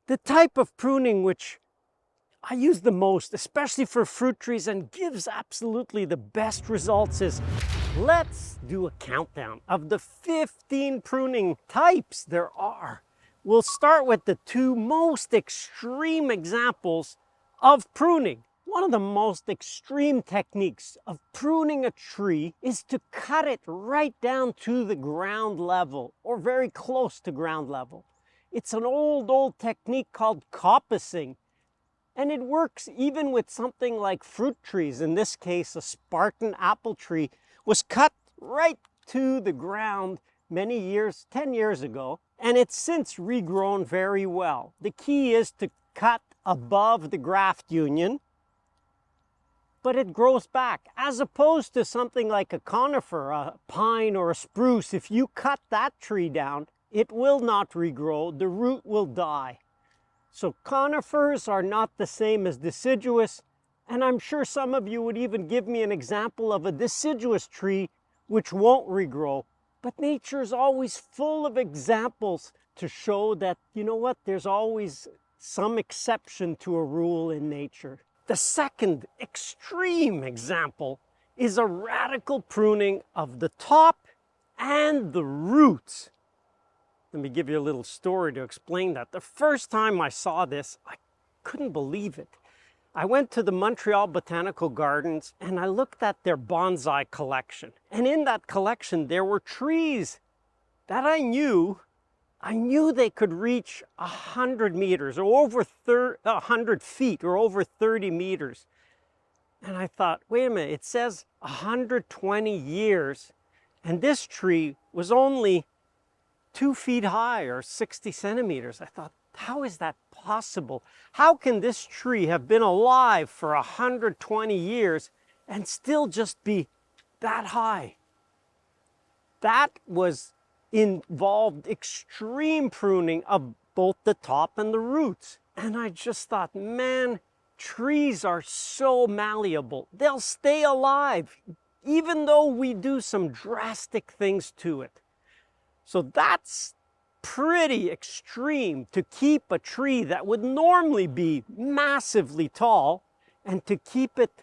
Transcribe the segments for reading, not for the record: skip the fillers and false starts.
The type of pruning which I use the most, especially for fruit trees, and gives absolutely the best results is, let's do a countdown of the 15 pruning types there are. We'll start with the two most extreme examples of pruning. One of the most extreme techniques of pruning a tree is to cut it right down to the ground level or very close to ground level. It's an old technique called coppicing, and it works even with something like fruit trees. In this case, a Spartan apple tree was cut right to the ground many years, 10 years ago, and it's since regrown very well. The key is to cut above the graft union, but it grows back, as opposed to something like a conifer, a pine or a spruce. If you cut that tree down, it will not regrow, the root will die. So conifers are not the same as deciduous, and I'm sure some of you would even give me an example of a deciduous tree which won't regrow. But nature is always full of examples to show that, you know what, there's always some exception to a rule in nature. The second extreme example is a radical pruning of the top and the roots. Let me give you a little story to explain that. The first time I saw this, I couldn't believe it. I went to the Montreal Botanical Gardens and I looked at their bonsai collection. And in that collection, there were trees that I knew they could reach 100 meters or over 100 feet or over 30 meters. And I thought, wait a minute, it says 120 years, and this tree was only 2 feet high or 60 centimeters. I thought, how is that possible? How can this tree have been alive for 120 years and still just be that high? That involved extreme pruning of both the top and the roots. And I just thought, man, trees are so malleable. They'll stay alive, even though we do some drastic things to it. So that's pretty extreme, to keep a tree that would normally be massively tall and to keep it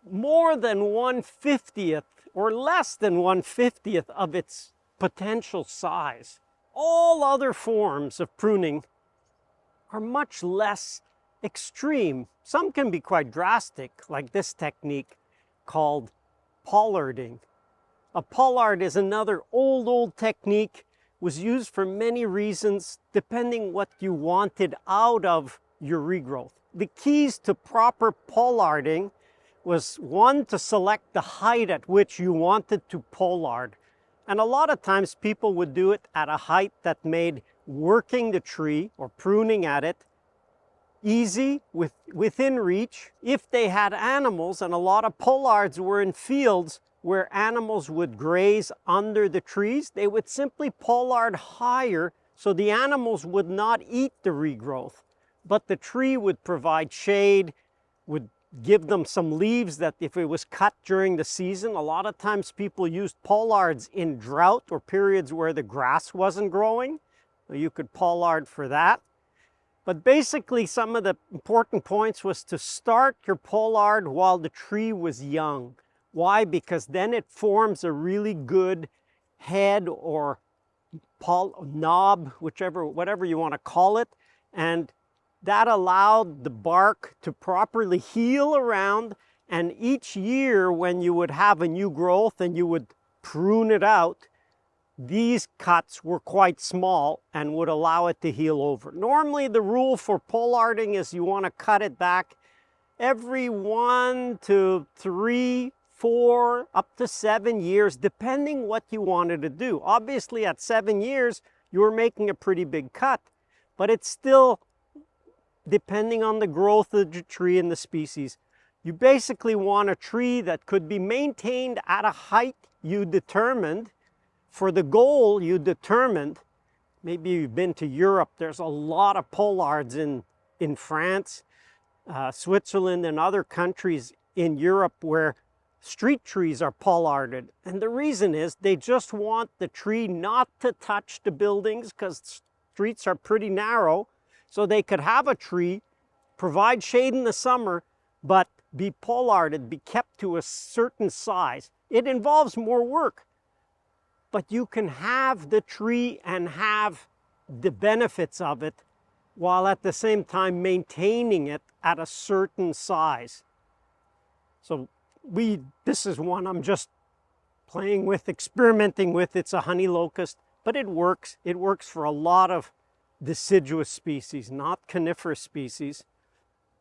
more than 1/50th or less than 1/50th of its potential size. All other forms of pruning are much less extreme. Some can be quite drastic, like this technique called pollarding. A pollard is another old technique, was used for many reasons depending what you wanted out of your regrowth. The keys to proper pollarding was, one, to select the height at which you wanted to pollard. And a lot of times people would do it at a height that made working the tree or pruning at it easy, within reach. If they had animals, and a lot of pollards were in fields where animals would graze under the trees, they would simply pollard higher so the animals would not eat the regrowth, but the tree would provide shade, would give them some leaves that if it was cut during the season. A lot of times people used pollards in drought or periods where the grass wasn't growing, so you could pollard for that. But basically, some of the important points was to start your pollard while the tree was young. Why? Because then it forms a really good head or knob, whatever you want to call it, and that allowed the bark to properly heal around. And each year when you would have a new growth and you would prune it out, these cuts were quite small and would allow it to heal over. Normally the rule for pollarding is you want to cut it back every 1 to 3, 4, up to 7 years, depending what you wanted to do. Obviously at 7 years, you were making a pretty big cut, but it's still depending on the growth of the tree and the species. You basically want a tree that could be maintained at a height you determined for the goal you determined. Maybe you've been to Europe. There's a lot of pollards in France, Switzerland, and other countries in Europe where street trees are pollarded. And the reason is they just want the tree not to touch the buildings because streets are pretty narrow. So they could have a tree, provide shade in the summer, but be pollarded, be kept to a certain size. It involves more work, but you can have the tree and have the benefits of it while at the same time maintaining it at a certain size. So this is one I'm just playing with, experimenting with. It's a honey locust, but it works. It works for a lot of deciduous species, not coniferous species.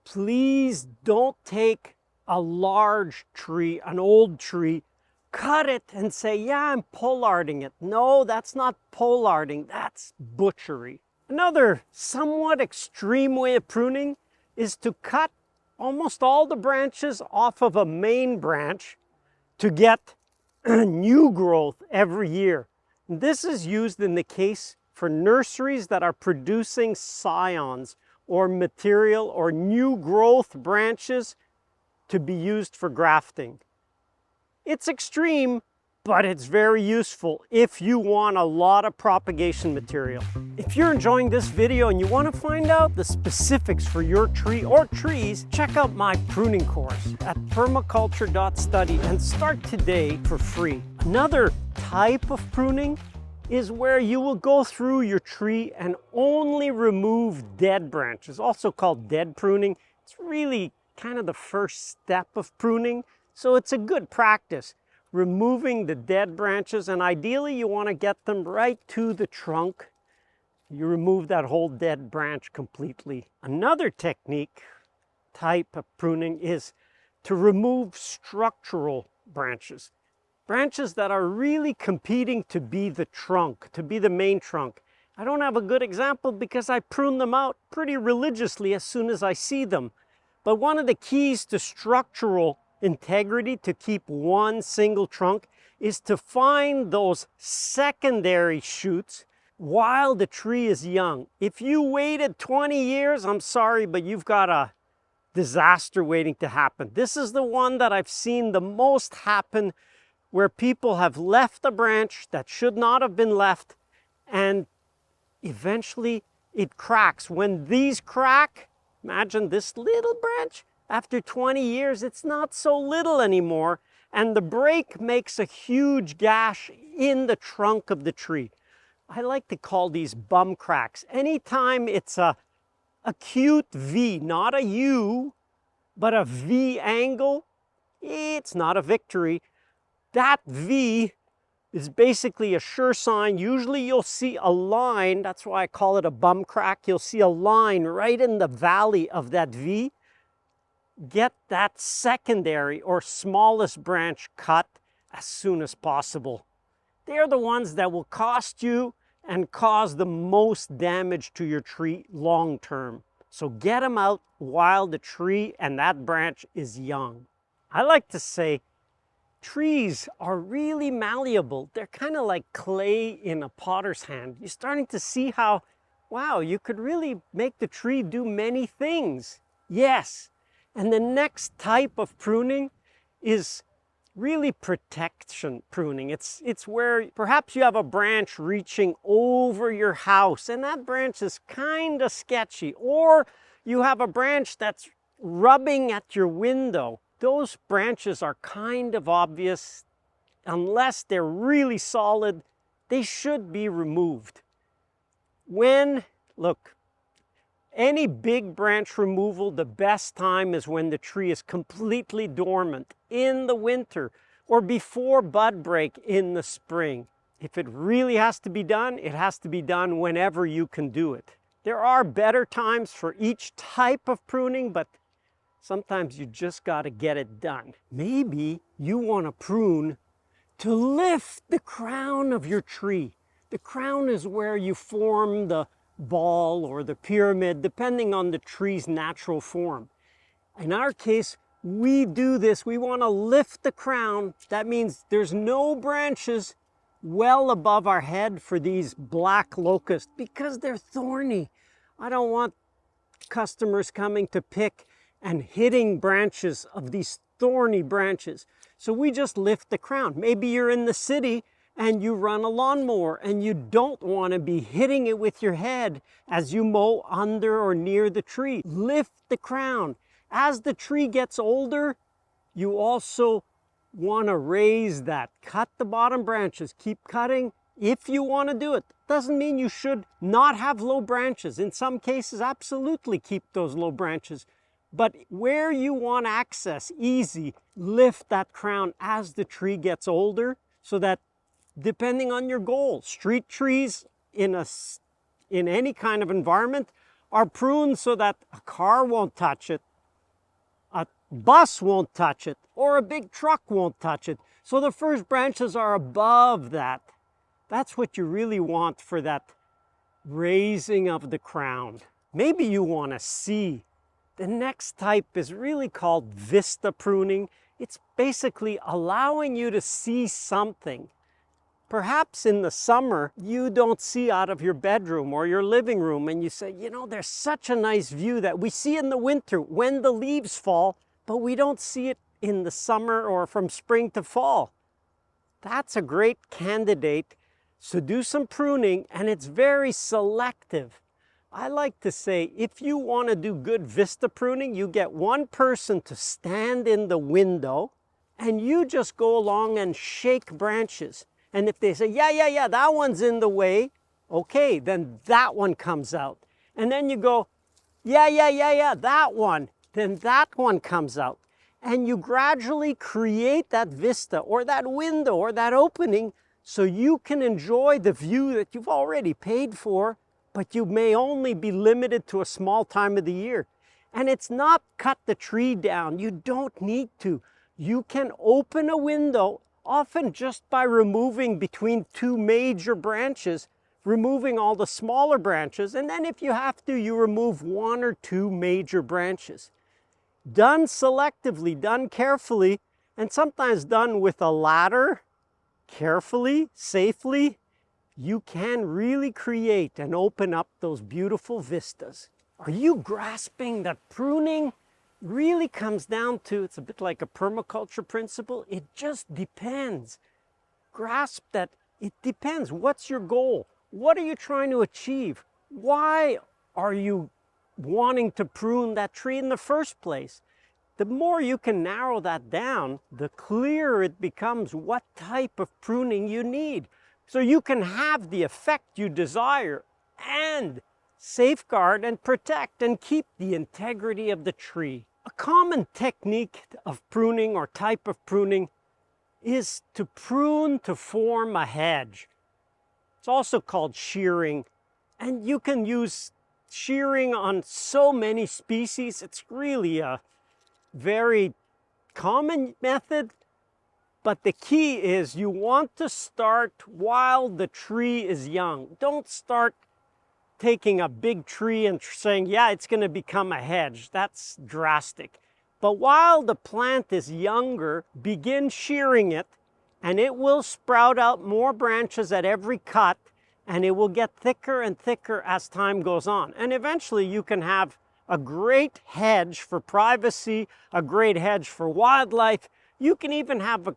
Please don't take a large tree, an old tree, cut it and say, yeah, I'm pollarding it. No, that's not pollarding, that's butchery. Another somewhat extreme way of pruning is to cut almost all the branches off of a main branch to get new growth every year. This is used in the case for nurseries that are producing scions or material or new growth branches to be used for grafting. It's extreme, but it's very useful if you want a lot of propagation material. If you're enjoying this video and you want to find out the specifics for your tree or trees, check out my pruning course at permaculture.study and start today for free. Another type of pruning is where you will go through your tree and only remove dead branches, also called dead pruning. It's really kind of the first step of pruning, so it's a good practice. Removing the dead branches, and ideally you want to get them right to the trunk. You remove that whole dead branch completely. Another type of pruning is to remove structural branches. Branches that are really competing to be the trunk, to be the main trunk. I don't have a good example because I prune them out pretty religiously as soon as I see them. But one of the keys to structural integrity, to keep one single trunk, is to find those secondary shoots while the tree is young. If you waited 20 years, I'm sorry, but you've got a disaster waiting to happen. This is the one that I've seen the most happen, where people have left a branch that should not have been left, and eventually it cracks. When these crack, imagine this little branch, after 20 years, it's not so little anymore, and the break makes a huge gash in the trunk of the tree. I like to call these bum cracks. Anytime it's a acute V, not a U, but a V angle, it's not a victory. That V is basically a sure sign. Usually you'll see a line, that's why I call it a bum crack. You'll see a line right in the valley of that V. Get that secondary or smallest branch cut as soon as possible. They're the ones that will cost you and cause the most damage to your tree long term. So get them out while the tree and that branch is young. I like to say trees are really malleable. They're kind of like clay in a potter's hand. You're starting to see how, wow, you could really make the tree do many things. Yes. And the next type of pruning is really protection pruning. It's where perhaps you have a branch reaching over your house and that branch is kind of sketchy, or you have a branch that's rubbing at your window. Those branches are kind of obvious. Unless they're really solid, they should be removed. Look, any big branch removal, the best time is when the tree is completely dormant in the winter or before bud break in the spring. If it really has to be done, it has to be done whenever you can do it. There are better times for each type of pruning, but sometimes you just got to get it done. Maybe you want to prune to lift the crown of your tree. The crown is where you form the ball or the pyramid, depending on the tree's natural form. In our case, we do this. We want to lift the crown. That means there's no branches well above our head for these black locusts because they're thorny. I don't want customers coming to pick and hitting branches of these thorny branches. So we just lift the crown. Maybe you're in the city and you run a lawnmower and you don't want to be hitting it with your head as you mow under or near the tree. Lift the crown. As the tree gets older, you also want to raise that. Cut the bottom branches. Keep cutting if you want to do it. Doesn't mean you should not have low branches. In some cases, absolutely keep those low branches. But where you want access, easy, lift that crown as the tree gets older, so that depending on your goal, street trees in any kind of environment are pruned so that a car won't touch it, a bus won't touch it, or a big truck won't touch it. So the first branches are above that. That's what you really want for that raising of the crown. Maybe you want to see. The next type is really called Vista pruning. It's basically allowing you to see something. Perhaps in the summer, you don't see out of your bedroom or your living room, and you say, you know, there's such a nice view that we see in the winter when the leaves fall, but we don't see it in the summer or from spring to fall. That's a great candidate. So do some pruning, and it's very selective. I like to say, if you want to do good Vista pruning, you get one person to stand in the window, and you just go along and shake branches. And if they say, yeah, that one's in the way, okay, then that one comes out. And then you go, yeah, that one, then that one comes out. And you gradually create that vista or that window or that opening so you can enjoy the view that you've already paid for, but you may only be limited to a small time of the year. And it's not cut the tree down. You don't need to. You can open a window, often just by removing between two major branches, removing all the smaller branches, and then if you have to, you remove one or two major branches. Done selectively, done carefully, and sometimes done with a ladder, carefully, safely, you can really create and open up those beautiful vistas. Are you grasping that pruning really comes down to, it's a bit like a permaculture principle, it just depends. Grasp that it depends. What's your goal? What are you trying to achieve? Why are you wanting to prune that tree in the first place? The more you can narrow that down, the clearer it becomes what type of pruning you need. So you can have the effect you desire and safeguard and protect and keep the integrity of the tree. A common technique of pruning or type of pruning is to prune to form a hedge. It's also called shearing, and you can use shearing on so many species. It's really a very common method, but the key is you want to start while the tree is young. Don't start taking a big tree and saying, yeah, it's going to become a hedge. That's drastic. But while the plant is younger, begin shearing it, and it will sprout out more branches at every cut, and it will get thicker and thicker as time goes on. And eventually you can have a great hedge for privacy, a great hedge for wildlife. You can even have a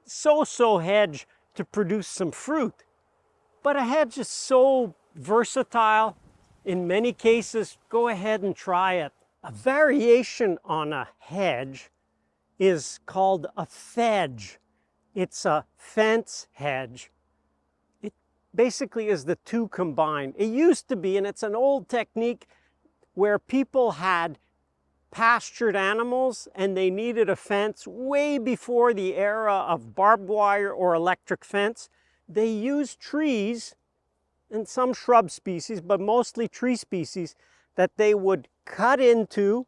so-so hedge to produce some fruit. But a hedge is so versatile. In many cases, go ahead and try it. A variation on a hedge is called a fedge. It's a fence hedge. It basically is the two combined. It used to be, and it's an old technique, where people had pastured animals and they needed a fence way before the era of barbed wire or electric fence. They used trees and some shrub species, but mostly tree species, that they would cut into,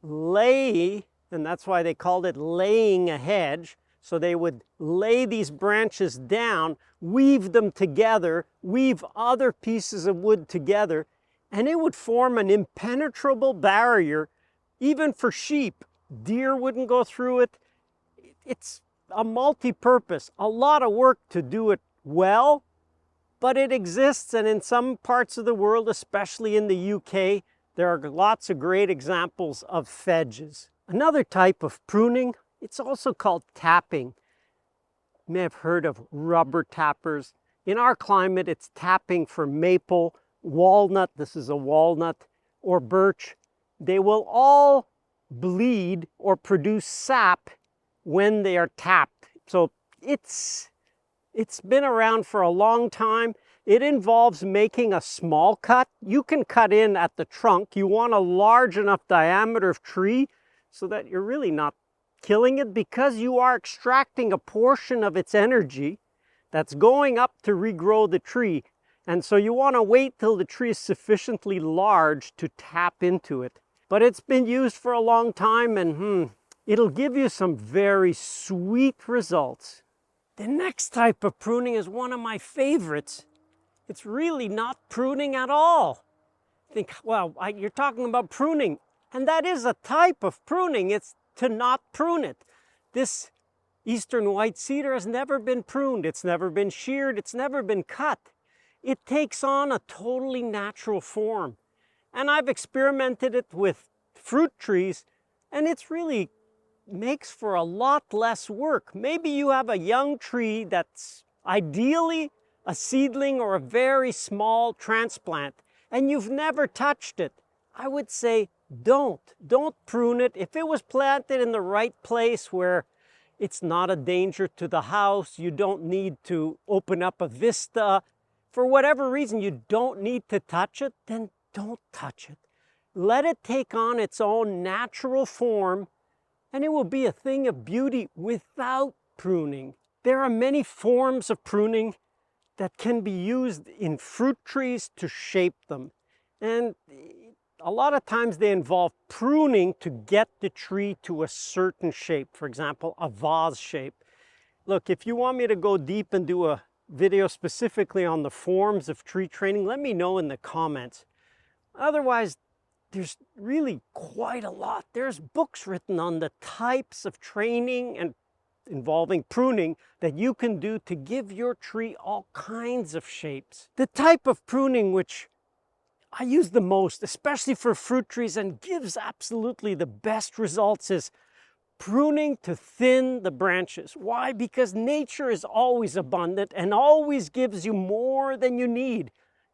lay, and that's why they called it laying a hedge. So they would lay these branches down, weave them together, weave other pieces of wood together, and it would form an impenetrable barrier, even for sheep. Deer wouldn't go through it. It's a multi-purpose, a lot of work to do it well, but it exists, and in some parts of the world, especially in the UK, there are lots of great examples of fedges. Another type of pruning, it's also called tapping. may have heard of rubber tappers. In our climate, it's tapping for maple, walnut, this is a walnut, or birch. They will all bleed or produce sap when they are tapped. So it's been around for a long time. It involves making a small cut. You can cut in at the trunk. You want a large enough diameter of tree so that you're really not killing it, because you are extracting a portion of its energy that's going up to regrow the tree. And so you want to wait till the tree is sufficiently large to tap into it. But it's been used for a long time, and it'll give you some very sweet results. The next type of pruning is one of my favorites. It's really not pruning at all. Think, well, you're talking about pruning, and that is a type of pruning. It's to not prune it. This eastern white cedar has never been pruned. It's never been sheared. It's never been cut. It takes on a totally natural form. And I've experimented it with fruit trees, and it's really makes for a lot less work. Maybe you have a young tree that's ideally a seedling or a very small transplant, and you've never touched it. I would say don't prune it. If it was planted in the right place where it's not a danger to the house, you don't need to open up a vista, for whatever reason you don't need to touch it, then don't touch it. Let it take on its own natural form, and it will be a thing of beauty without pruning. There are many forms of pruning that can be used in fruit trees to shape them. And a lot of times they involve pruning to get the tree to a certain shape. For example, a vase shape. Look, if you want me to go deep and do a video specifically on the forms of tree training, let me know in the comments. Otherwise, there's really quite a lot. There's books written on the types of training and involving pruning that you can do to give your tree all kinds of shapes. The type of pruning which I use the most, especially for fruit trees, and gives absolutely the best results, is pruning to thin the branches. Why? Because nature is always abundant and always gives you more than you need.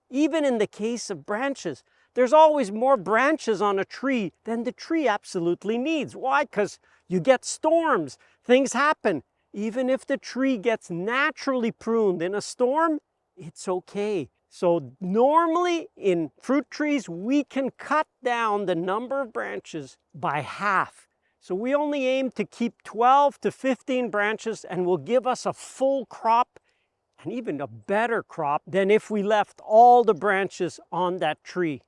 Even in the case of branches, there's always more branches on a tree than the tree absolutely needs. Why? Because you get storms, things happen. Even if the tree gets naturally pruned in a storm, it's okay. So normally in fruit trees, we can cut down the number of branches by half. So we only aim to keep 12 to 15 branches, and will give us a full crop, and even a better crop than if we left all the branches on that tree.